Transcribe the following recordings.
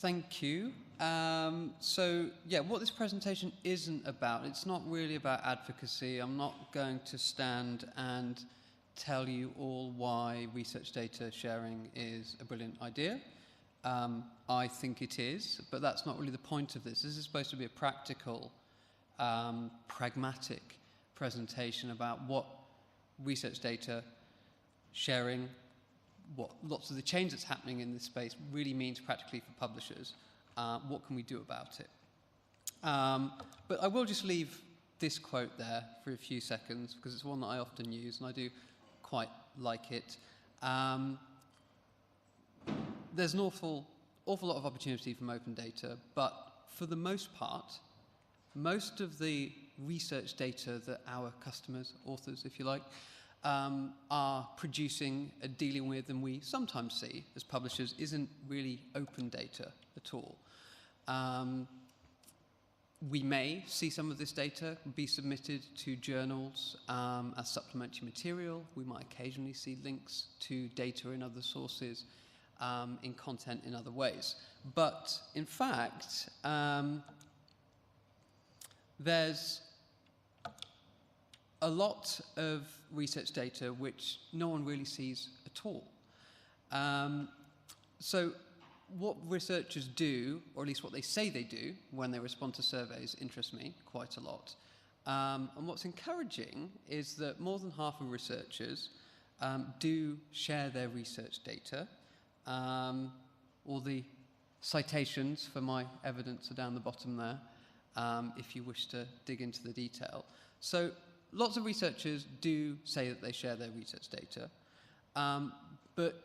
Thank you. What this presentation isn't about, it's not really about advocacy. I'm not going to stand and tell you all why research data sharing is a brilliant idea. I think it is, but that's not really the point of this. This is supposed to be a practical, pragmatic presentation about what research data sharing, what lots of the change that's happening in this space really means practically for publishers. What can we do about it? But I will just leave this quote there for a few seconds because it's one that I often use and I do quite like it. There's an awful lot of opportunity from open data, but for the most part, most of the research data that our customers, authors if you like, are producing, dealing with, and we sometimes see as publishers isn't really open data at all. We may see some of this data be submitted to journals as supplementary material. We might occasionally see links to data in other sources, in content in other ways. But in fact, there's a lot of research data which no one really sees at all. So what researchers do, or at least what they say they do when they respond to surveys, interests me quite a lot. And what's encouraging is that more than half of researchers do share their research data. All the citations for my evidence are down the bottom there, if you wish to dig into the detail. So lots of researchers do say that they share their research data, but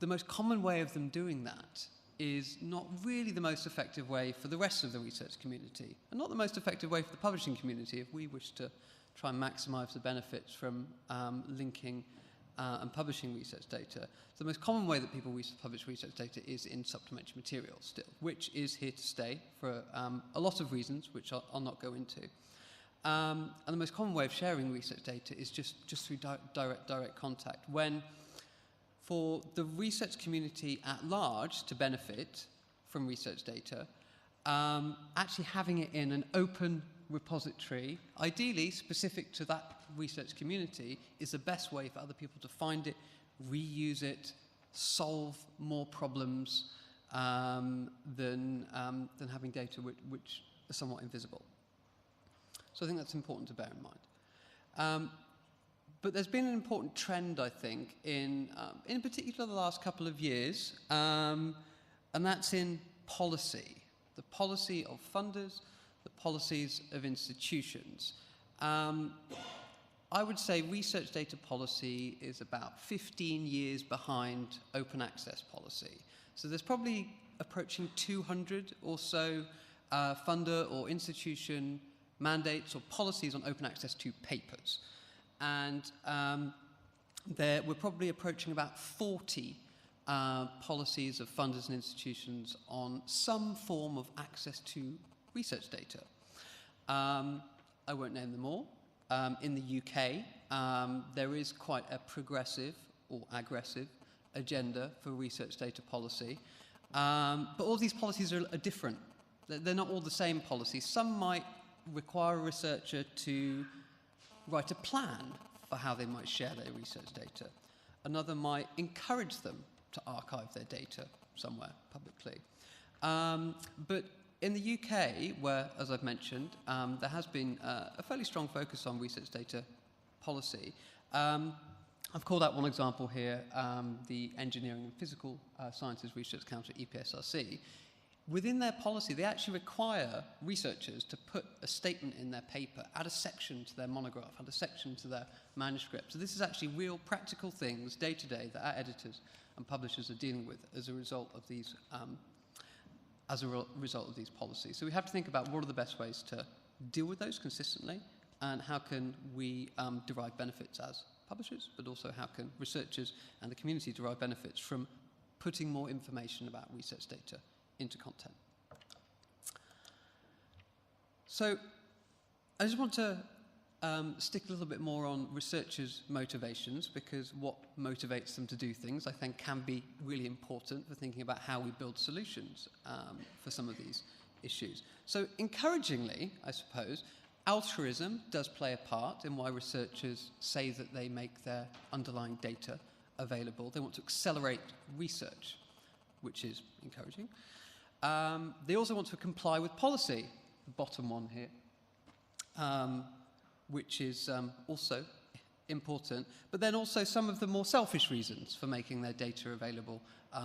the most common way of them doing that is not really the most effective way for the rest of the research community, and not the most effective way for the publishing community if we wish to try and maximize the benefits from linking and publishing research data. So the most common way that people publish research data is in supplementary material still, which is here to stay for a lot of reasons, which I'll not go into. And the most common way of sharing research data is just through direct contact, when for the research community at large to benefit from research data, actually having it in an open repository, ideally specific to that research community, is the best way for other people to find it, reuse it, solve more problems than having data which are somewhat invisible. So I think that's important to bear in mind. But there's been an important trend, I think, in particular the last couple of years, and that's in policy. The policy of funders, the policies of institutions. I would say research data policy is about 15 years behind open access policy. So there's probably approaching 200 or so funder or institution mandates or policies on open access to papers. And we're probably approaching about 40 policies of funders and institutions on some form of access to research data. I won't name them all. In the UK, there is quite a progressive or aggressive agenda for research data policy. But all these policies are different. They're not all the same policies. Some might require a researcher to write a plan for how they might share their research data. Another might encourage them to archive their data somewhere publicly. But in the UK, where, as I've mentioned, there has been a fairly strong focus on research data policy, I've called out one example here, the Engineering and Physical Sciences Research Council, EPSRC. Within their policy, they actually require researchers to put a statement in their paper, add a section to their monograph, add a section to their manuscript. So this is actually real practical things, day to day, that our editors and publishers are dealing with as a result of these policies. So we have to think about what are the best ways to deal with those consistently, and how can we derive benefits as publishers, but also how can researchers and the community derive benefits from putting more information about research data into content. So I just want to stick a little bit more on researchers' motivations, because what motivates them to do things, I think, can be really important for thinking about how we build solutions for some of these issues. So encouragingly, I suppose, altruism does play a part in why researchers say that they make their underlying data available. They want to accelerate research, which is encouraging. They also want to comply with policy, the bottom one here, which is also important. But then also some of the more selfish reasons for making their data available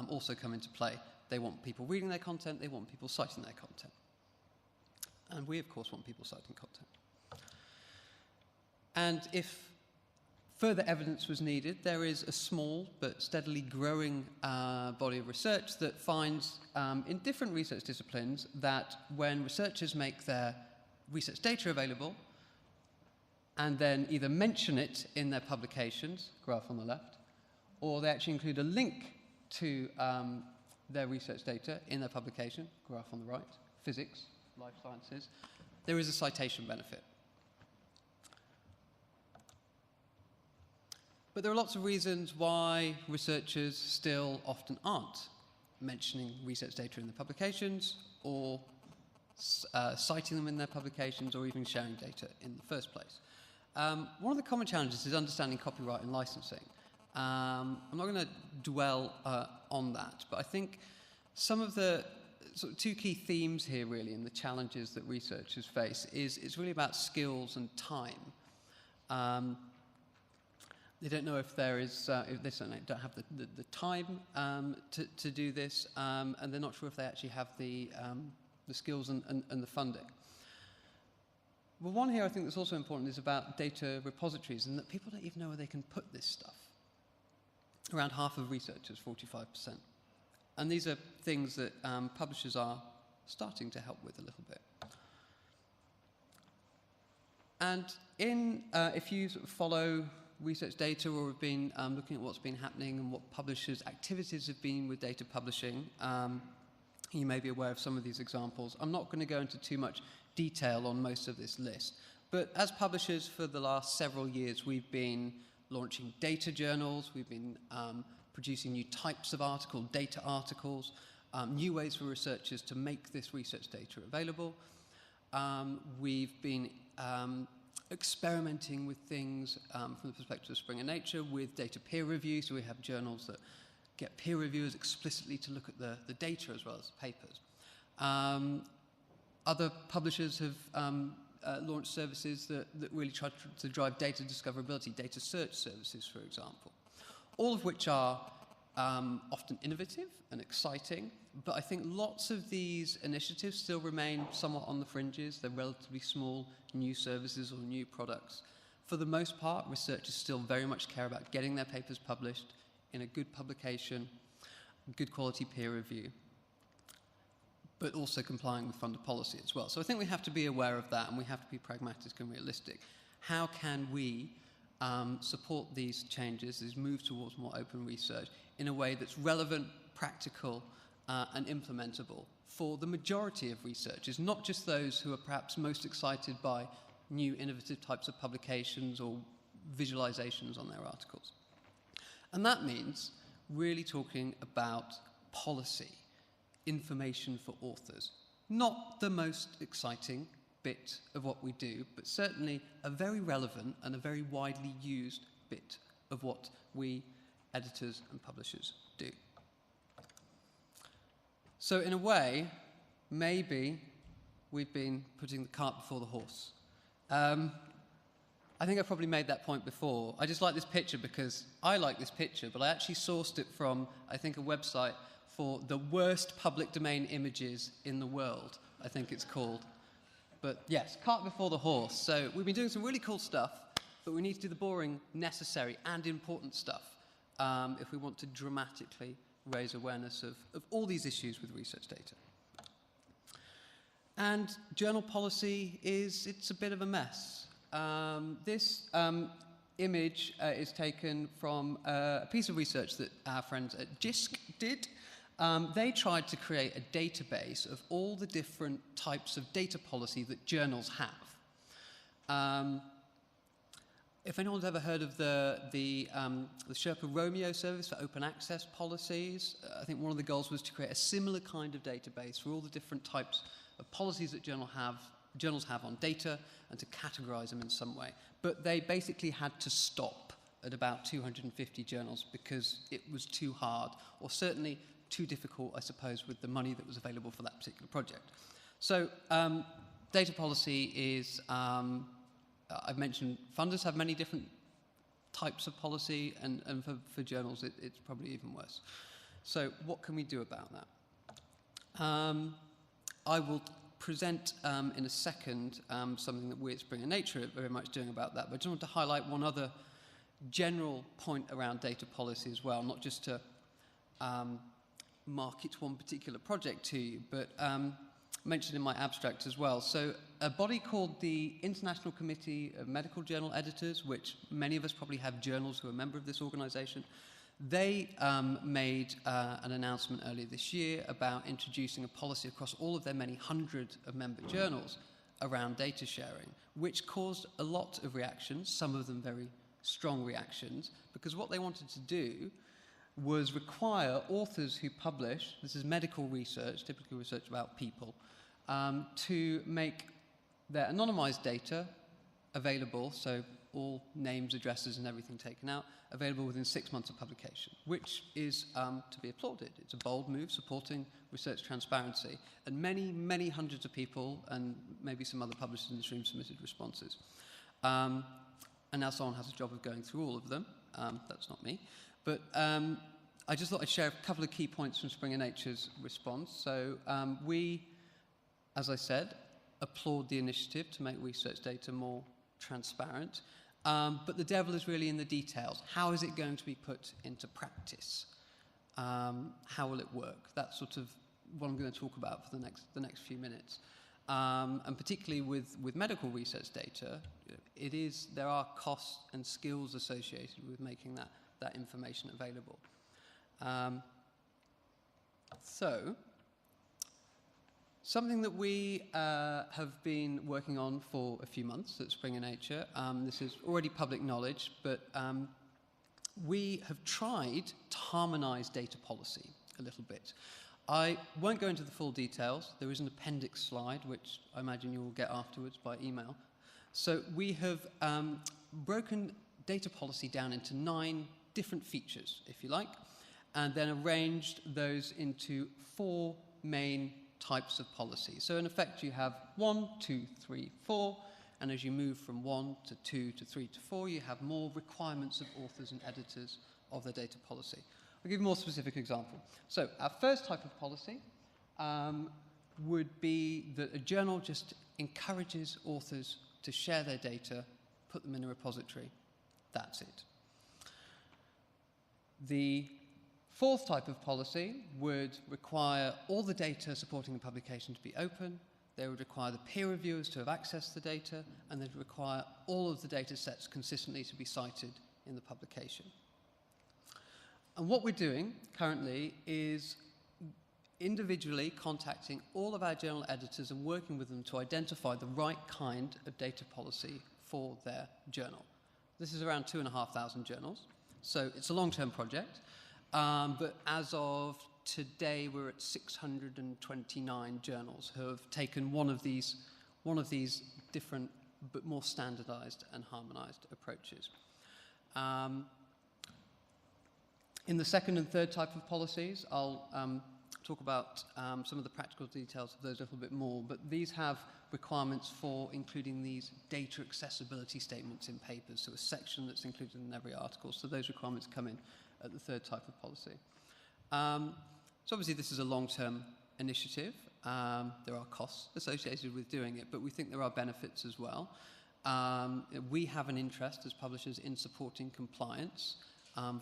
also come into play. They want people reading their content, they want people citing their content. And we, of course, want people citing content. And if further evidence was needed, there is a small but steadily growing body of research that finds in different research disciplines that when researchers make their research data available and then either mention it in their publications, graph on the left, or they actually include a link to their research data in their publication, graph on the right, physics, life sciences, there is a citation benefit. But there are lots of reasons why researchers still often aren't mentioning research data in their publications, or citing them in their publications, or even sharing data in the first place. One of the common challenges is understanding copyright and licensing. I'm not going to dwell on that, but I think some of the sort of two key themes here, really, and the challenges that researchers face is it's really about skills and time. They don't know if there is, if they certainly don't have the time to do this, and they're not sure if they actually have the skills and the funding. Well, one here I think that's also important is about data repositories, and that people don't even know where they can put this stuff. Around half of researchers, 45%. And these are things that publishers are starting to help with a little bit. And if you sort of follow research data or have been looking at what's been happening and what publishers' activities have been with data publishing, you may be aware of some of these examples. I'm not going to go into too much detail on most of this list, but as publishers for the last several years, we've been launching data journals, we've been producing new types of articles, data articles, new ways for researchers to make this research data available. We've been experimenting with things from the perspective of Springer Nature with data peer review, so we have journals that get peer reviewers explicitly to look at the data as well as the papers. Other publishers have launched services that really try to drive data discoverability, data search services, for example, all of which are often innovative and exciting, but I think lots of these initiatives still remain somewhat on the fringes. They're relatively small new services or new products. For the most part, researchers still very much care about getting their papers published in a good publication, good quality peer review, but also complying with funder policy as well. So I think we have to be aware of that, and we have to be pragmatic and realistic. How can we support these changes, these moves towards more open research, in a way that's relevant, practical, and implementable for the majority of researchers, not just those who are perhaps most excited by new innovative types of publications or visualizations on their articles. And that means really talking about policy, information for authors. Not the most exciting bit of what we do, but certainly a very relevant and a very widely used bit of what we editors and publishers do. So in a way, maybe we've been putting the cart before the horse. I think I've probably made that point before. I just like this picture because I like this picture, but I actually sourced it from, I think, a website for the worst public domain images in the world, I think it's called. But yes, cart before the horse. So we've been doing some really cool stuff, but we need to do the boring, necessary, and important stuff if we want to dramatically raise awareness of all these issues with research data. And journal policy it's a bit of a mess. This image is taken from a piece of research that our friends at JISC did. They tried to create a database of all the different types of data policy that journals have. if anyone's ever heard of the Sherpa Romeo service for open access policies, I think one of the goals was to create a similar kind of database for all the different types of policies that journals have on data and to categorize them in some way. But they basically had to stop at about 250 journals because it was too hard, or certainly too difficult, I suppose, with the money that was available for that particular project. So data policy is, I've mentioned funders have many different types of policy, and for journals it's probably even worse. So what can we do about that? I will present in a second something that we at Springer Nature are very much doing about that, but I just want to highlight one other general point around data policy as well, not just to market one particular project to you, but mentioned in my abstract as well. So a body called the International Committee of Medical Journal Editors, which many of us probably have journals who are a member of this organization, they made an announcement earlier this year about introducing a policy across all of their many hundred of member journals around data sharing, which caused a lot of reactions, some of them very strong reactions, because what they wanted to do was require authors who publish, this is medical research, typically research about people, to make their anonymized data available, so all names, addresses and everything taken out, available within 6 months of publication, which is to be applauded. It's a bold move supporting research transparency, and many, many hundreds of people, and maybe some other publishers in this room, submitted responses. And now someone has a job of going through all of them. That's not me. But I just thought I'd share a couple of key points from Springer Nature's response. So we, as I said, applaud the initiative to make research data more transparent. But the devil is really in the details. How is it going to be put into practice? How will it work? That's sort of what I'm going to talk about for the next few minutes. And particularly with medical research data, there are costs and skills associated with making that information available. So, something that we have been working on for a few months at Springer Nature, this is already public knowledge, but we have tried to harmonize data policy a little bit. I won't go into the full details. There is an appendix slide, which I imagine you will get afterwards by email. So we have broken data policy down into 9 different features, if you like, and then arranged those into 4 main types of policy. So in effect, you have 1, 2, 3, 4, and as you move from 1 to 2 to 3 to 4, you have more requirements of authors and editors of their data policy. I'll give you a more specific example. So our first type of policy would be that a journal just encourages authors to share their data, put them in a repository. That's it. The fourth type of policy would require all the data supporting the publication to be open. They would require the peer reviewers to have access to the data, and they'd require all of the data sets consistently to be cited in the publication. And what we're doing currently is individually contacting all of our journal editors and working with them to identify the right kind of data policy for their journal. This is around 2,500 journals, so it's a long-term project. But as of today, we're at 629 journals who have taken one of these different but more standardized and harmonized approaches. In the second and third type of policies, I'll talk about some of the practical details of those a little bit more, but these have requirements for including these data accessibility statements in papers, so a section that's included in every article. So those requirements come in at the third type of policy. So obviously this is a long-term initiative. There are costs associated with doing it, but we think there are benefits as well. We have an interest as publishers in supporting compliance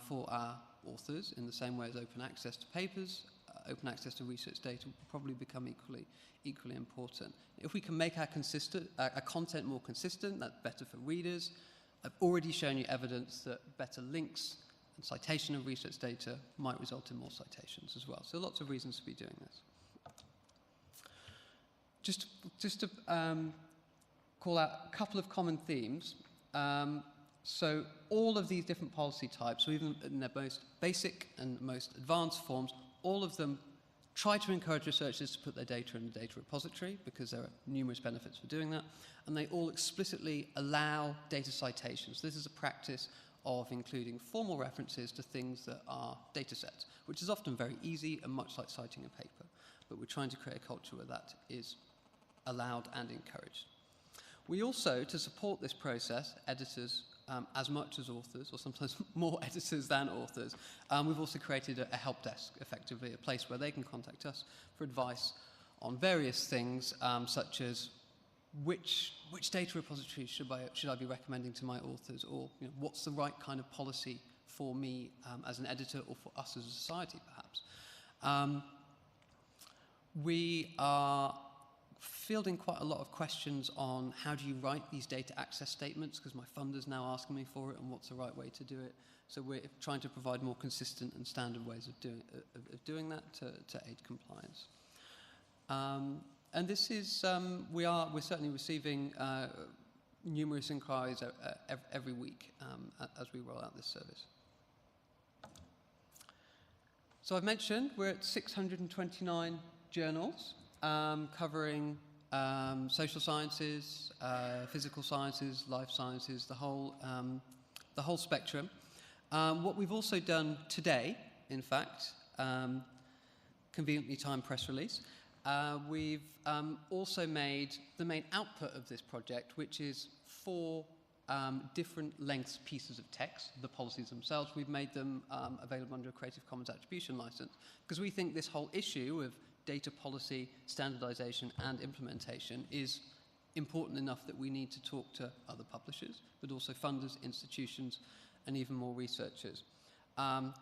for our authors in the same way as open access to papers. Open access to research data will probably become equally important. If we can make our content more consistent, that's better for readers. I've already shown you evidence that better links and citation of research data might result in more citations as well. So lots of reasons to be doing this. Just to call out a couple of common themes. So all of these different policy types, or even in their most basic and most advanced forms, all of them try to encourage researchers to put their data in a data repository because there are numerous benefits for doing that, and they all explicitly allow data citations. This is a practice of including formal references to things that are data sets, which is often very easy and much like citing a paper. But we're trying to create a culture where that is allowed and encouraged. We also, to support this process, editors as much as authors, or sometimes more editors than authors, we've also created a help desk, effectively, a place where they can contact us for advice on various things, such as which data repository should I be recommending to my authors, or what's the right kind of policy for me as an editor, or for us as a society, perhaps. We are fielding quite a lot of questions on how do you write these data access statements, because my funder's now asking me for it, and what's the right way to do it. So we're trying to provide more consistent and standard ways of doing that to aid compliance. And this is, we're certainly receiving numerous inquiries every week as we roll out this service. So I've mentioned we're at 629 journals covering social sciences, physical sciences, life sciences, the whole spectrum. What we've also done today, in fact, conveniently timed press release, we've also made the main output of this project, which is 4 different lengths pieces of text, the policies themselves. We've made them available under a Creative Commons attribution license, because we think this whole issue of data policy, standardization, and implementation is important enough that we need to talk to other publishers, but also funders, institutions, and even more researchers.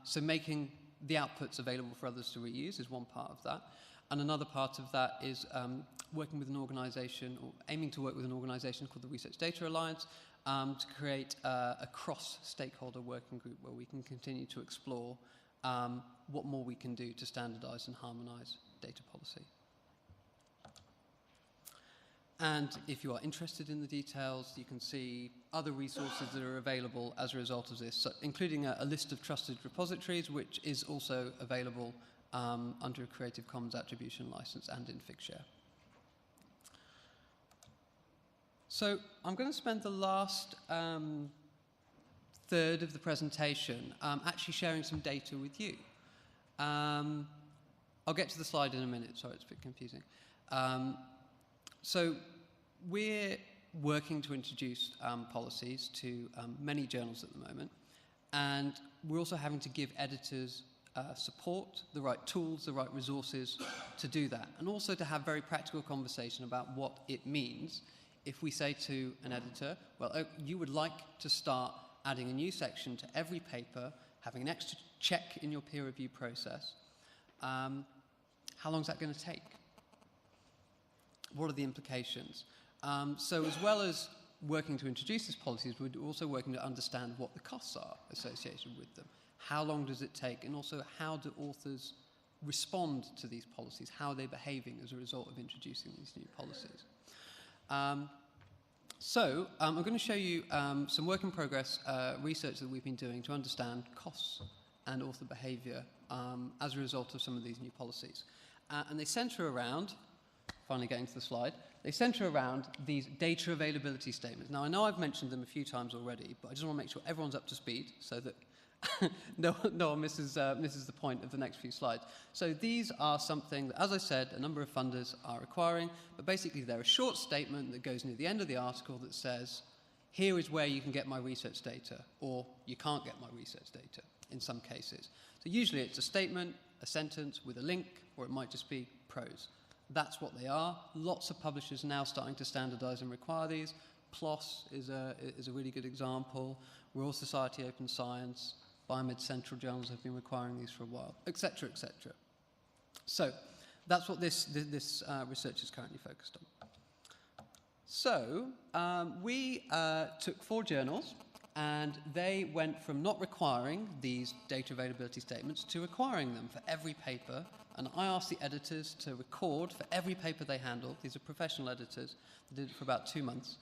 So making the outputs available for others to reuse is one part of that. And another part of that is working with an organization, or aiming to work with an organization called the Research Data Alliance, to create a cross-stakeholder working group where we can continue to explore what more we can do to standardize and harmonize data policy. And if you are interested in the details, you can see other resources that are available as a result of this, so including a list of trusted repositories, which is also available under a Creative Commons attribution license and in Figshare. So I'm going to spend the last third of the presentation actually sharing some data with you. I'll get to the slide in a minute. Sorry, it's a bit confusing. So we're working to introduce policies to many journals at the moment, and we're also having to give editors support, the right tools, the right resources to do that, and also to have very practical conversation about what it means if we say to an editor, well, you would like to start adding a new section to every paper, having an extra check in your peer review process. How long is that going to take? What are the implications? So as well as working to introduce these policies, we're also working to understand what the costs are associated with them. How long does it take? And also, how do authors respond to these policies? How are they behaving as a result of introducing these new policies? So I'm going to show you some work in progress research that we've been doing to understand costs and author behavior as a result of some of these new policies. And they center around, finally getting to the slide, they center around these data availability statements. Now, I know I've mentioned them a few times already, but I just want to make sure everyone's up to speed so that no one misses the point of the next few slides. So these are something that, as I said, a number of funders are requiring, but basically they're a short statement that goes near the end of the article that says, here is where you can get my research data, or you can't get my research data in some cases. So usually it's a statement, a sentence with a link, or it might just be prose. That's what they are. Lots of publishers are now starting to standardize and require these. PLOS is a really good example. Royal Society Open Science, Biomed Central journals have been requiring these for a while, etc., etc. So that's what this research is currently focused on. So we took 4 journals, and they went from not requiring these data availability statements to requiring them for every paper. And I asked the editors to record for every paper they handled. These are professional editors. They did it for about 2 months.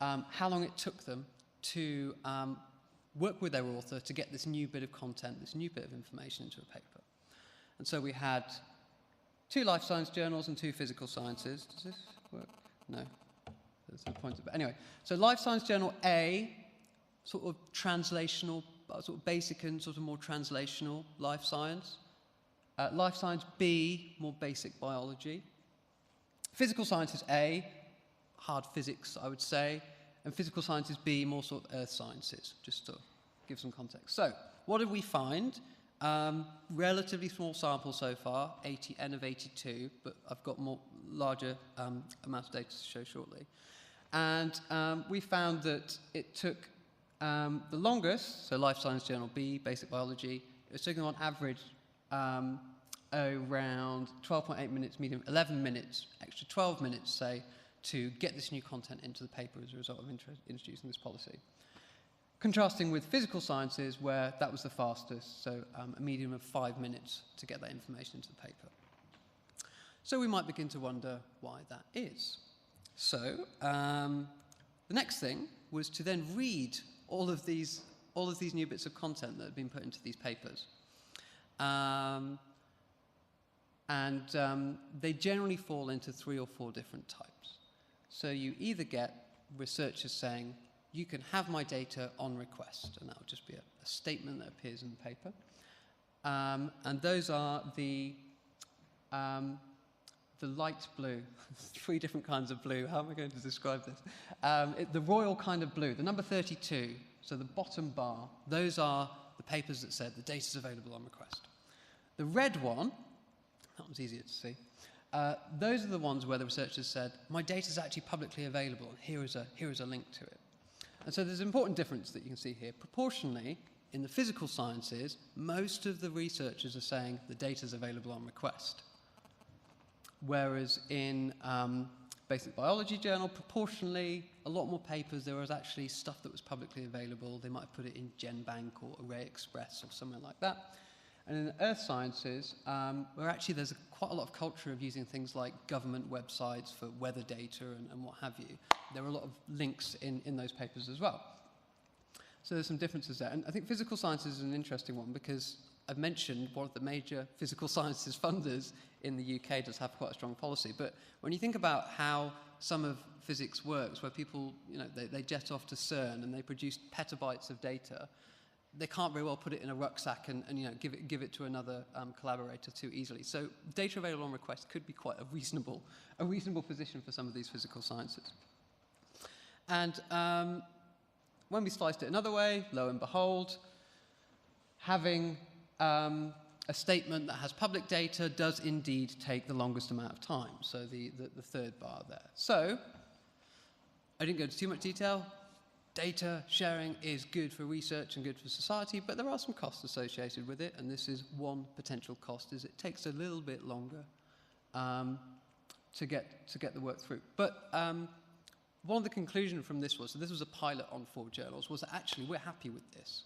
How long it took them to work with their author to get this new bit of content, this new bit of information into a paper. And so we had 2 life science journals and 2 physical sciences. Does this work? No. There's no point. Anyway, so Life Science Journal A, sort of translational, sort of basic and sort of more translational life science. Life Science B, more basic biology. Physical Sciences A, hard physics, I would say. And Physical Sciences B, more sort of earth sciences, just to give some context. So, what did we find? Relatively small sample so far, N of 82, but I've got more larger amount of data to show shortly. And we found that it took the longest, so Life Science Journal B, Basic Biology, it was taking on average around 12.8 minutes, medium 11 minutes, extra 12 minutes, say, to get this new content into the paper as a result of introducing this policy. Contrasting with physical sciences, where that was the fastest, so a medium of 5 minutes to get that information into the paper. So we might begin to wonder why that is. So the next thing was to then read all of these new bits of content that had been put into these papers. They generally fall into 3 or 4 different types. So you either get researchers saying, you can have my data on request, and that would just be a statement that appears in the paper. And those are the light blue, 3 different kinds of blue. How am I going to describe this? The royal kind of blue, the number 32, so the bottom bar, those are the papers that said the data is available on request. The red one, that one's easier to see, those are the ones where the researchers said, my data is actually publicly available, and here is a link to it. And so there's an important difference that you can see here. Proportionally, in the physical sciences, most of the researchers are saying the data is available on request. Whereas in Basic Biology Journal, proportionally, a lot more papers, there was actually stuff that was publicly available. They might have put it in GenBank or Array Express or somewhere like that. And in Earth Sciences, where actually there's quite a lot of culture of using things like government websites for weather data and what have you, there are a lot of links in those papers as well. So there's some differences there. And I think physical sciences is an interesting one because I've mentioned one of the major physical sciences funders in the UK does have quite a strong policy. But when you think about how some of physics works, where people, they jet off to CERN and they produce petabytes of data, they can't very well put it in a rucksack and give it to another collaborator too easily. So data available on request could be quite a reasonable position for some of these physical sciences. And when we sliced it another way, lo and behold, having a statement that has public data does indeed take the longest amount of time. So the third bar there. So I didn't go into too much detail. Data sharing is good for research and good for society, but there are some costs associated with it, and this is one potential cost, is it takes a little bit longer to get the work through. But one of the conclusions from this was, so this was a pilot on 4 journals, was that actually we're happy with this.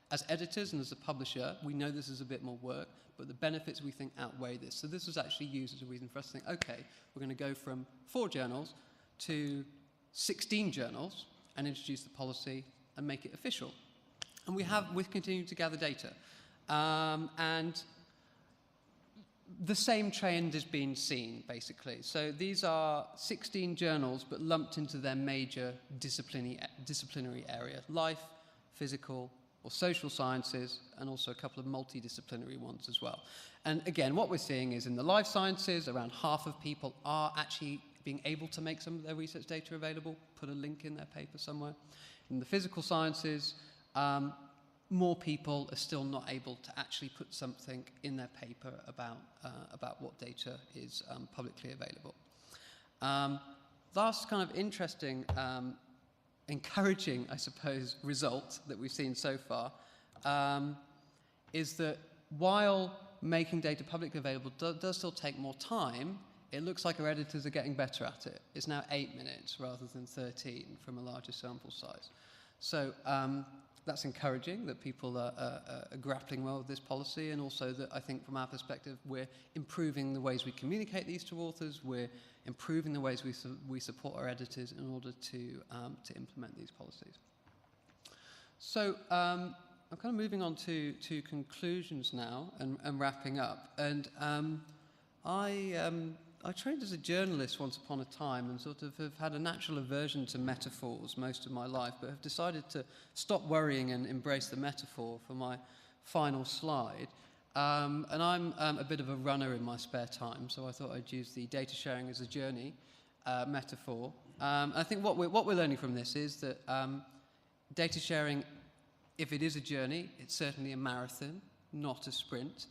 As editors and as a publisher, we know this is a bit more work, but the benefits we think outweigh this. So this was actually used as a reason for us to think, okay, we're going to go from 4 journals to 16 journals, and introduce the policy and make it official. And we've continued to gather data. And the same trend has been seen, basically. So these are 16 journals, but lumped into their major disciplinary area: life, physical, or social sciences, and also a couple of multidisciplinary ones as well. And again, what we're seeing is in the life sciences, around half of people are actually being able to make some of their research data available, put a link in their paper somewhere. In the physical sciences, more people are still not able to actually put something in their paper about what data is publicly available. Last kind of interesting, encouraging, I suppose, result that we've seen so far is that while making data publicly available does still take more time, it looks like our editors are getting better at it. It's now 8 minutes rather than 13 from a larger sample size. So that's encouraging that people are grappling well with this policy, and also that I think from our perspective we're improving the ways we communicate these to authors, we're improving the ways we support our editors in order to implement these policies. So I'm kind of moving on to conclusions now and wrapping up. And I trained as a journalist once upon a time and sort of have had a natural aversion to metaphors most of my life, but have decided to stop worrying and embrace the metaphor for my final slide. And I'm a bit of a runner in my spare time, so I thought I'd use the data sharing as a journey metaphor. I think what we're learning from this is that data sharing, if it is a journey, it's certainly a marathon, not a sprint.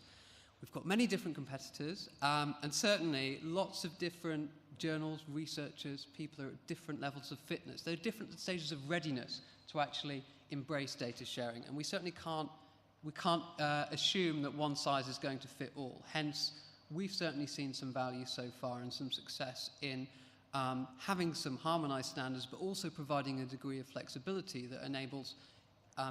We've got many different competitors, and certainly lots of different journals, researchers, people are at different levels of fitness. There are different stages of readiness to actually embrace data sharing, and we certainly can't assume that one size is going to fit all. Hence, we've certainly seen some value so far and some success in having some harmonized standards, but also providing a degree of flexibility that enables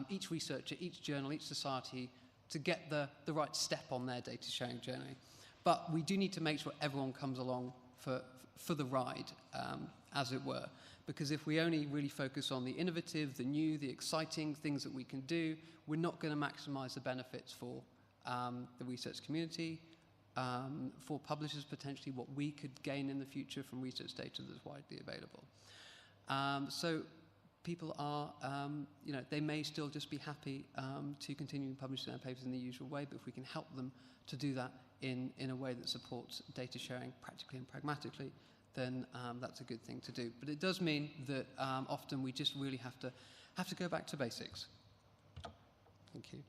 each researcher, each journal, each society to get the right step on their data sharing journey. But we do need to make sure everyone comes along for the ride, as it were. Because if we only really focus on the innovative, the new, the exciting things that we can do, we're not going to maximize the benefits for the research community, for publishers potentially, what we could gain in the future from research data that's widely available. So people are, they may still just be happy to continue publishing their papers in the usual way, but if we can help them to do that in a way that supports data sharing practically and pragmatically, then that's a good thing to do. But it does mean that often we just really have to go back to basics. Thank you.